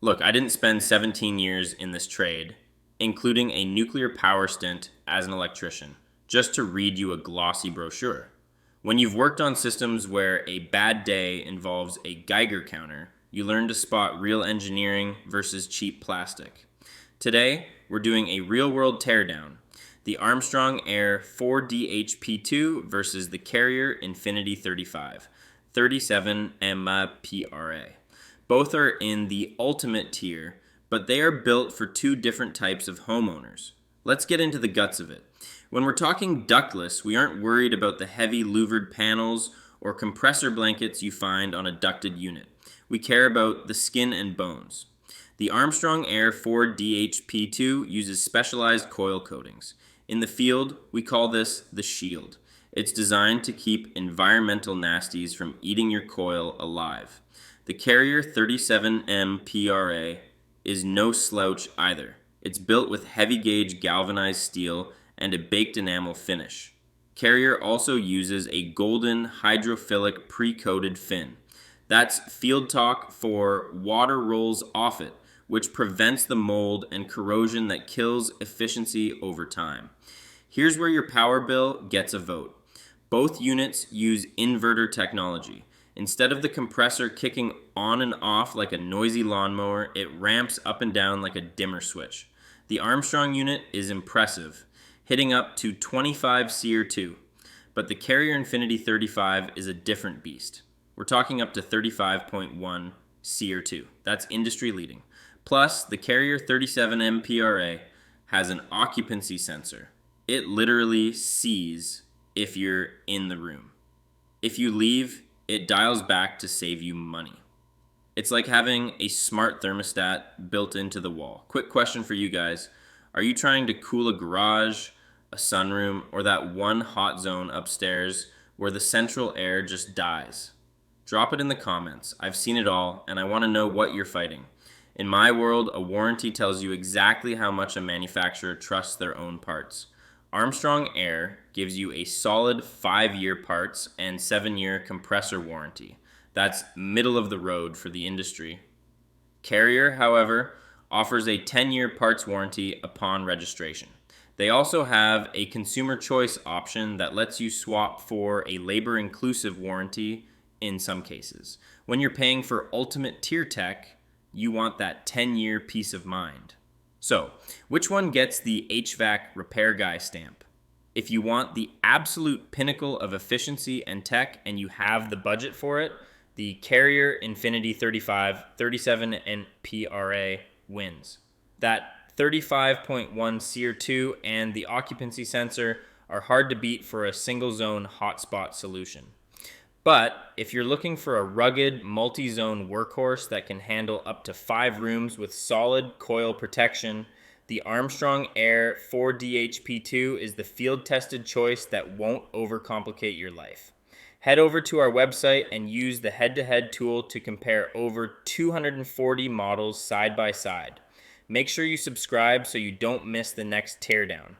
Look, I didn't spend 17 years in this trade, including a nuclear power stint as an electrician, just to read you a glossy brochure. When you've worked on systems where a bad day involves a Geiger counter, you learn to spot real engineering versus cheap plastic. Today, we're doing a real-world teardown. The Armstrong Air 4DHP2 versus the Carrier Infinity 35, 37 MPRA. Both are in the ultimate tier, but they are built for two different types of homeowners. Let's get into the guts of it. When we're talking ductless, we aren't worried about the heavy louvered panels or compressor blankets you find on a ducted unit. We care about the skin and bones. The Armstrong Air 4DHP2 uses specialized coil coatings. In the field, we call this the shield. It's designed to keep environmental nasties from eating your coil alive. The Carrier 37M PRA is no slouch either. It's built with heavy gauge galvanized steel and a baked enamel finish. Carrier also uses a golden hydrophilic pre-coated fin. That's field talk for water rolls off it, which prevents the mold and corrosion that kills efficiency over time. Here's where your power bill gets a vote. Both units use inverter technology. Instead of the compressor kicking on and off like a noisy lawnmower, it ramps up and down like a dimmer switch. The Armstrong unit is impressive, hitting up to 25 SEER2, but the Carrier Infinity 35 is a different beast. We're talking up to 35.1 SEER2. That's industry leading. Plus, the Carrier 37 MPRA has an occupancy sensor. It literally sees if you're in the room. If you leave, it dials back to save you money. It's like having a smart thermostat built into the wall. Quick question for you guys. Are you trying to cool a garage, a sunroom, or that one hot zone upstairs where the central air just dies? Drop it in the comments. I've seen it all, and I want to know what you're fighting. In my world, a warranty tells you exactly how much a manufacturer trusts their own parts. Armstrong Air gives you a solid 5-year parts and 7-year compressor warranty. That's middle of the road for the industry. Carrier, however, offers a 10-year parts warranty upon registration. They also have a consumer choice option that lets you swap for a labor-inclusive warranty in some cases. When you're paying for ultimate tier tech, you want that 10-year peace of mind. So, which one gets the HVAC Repair Guy stamp? If you want the absolute pinnacle of efficiency and tech and you have the budget for it, the Carrier Infinity 35, 37 and PRA wins. That 35.1 SEER2 and the occupancy sensor are hard to beat for a single zone hotspot solution. But if you're looking for a rugged, multi-zone workhorse that can handle up to 5 rooms with solid coil protection, the Armstrong Air 4DHP2 is the field-tested choice that won't overcomplicate your life. Head over to our website and use the head-to-head tool to compare over 240 models side by side. Make sure you subscribe so you don't miss the next teardown.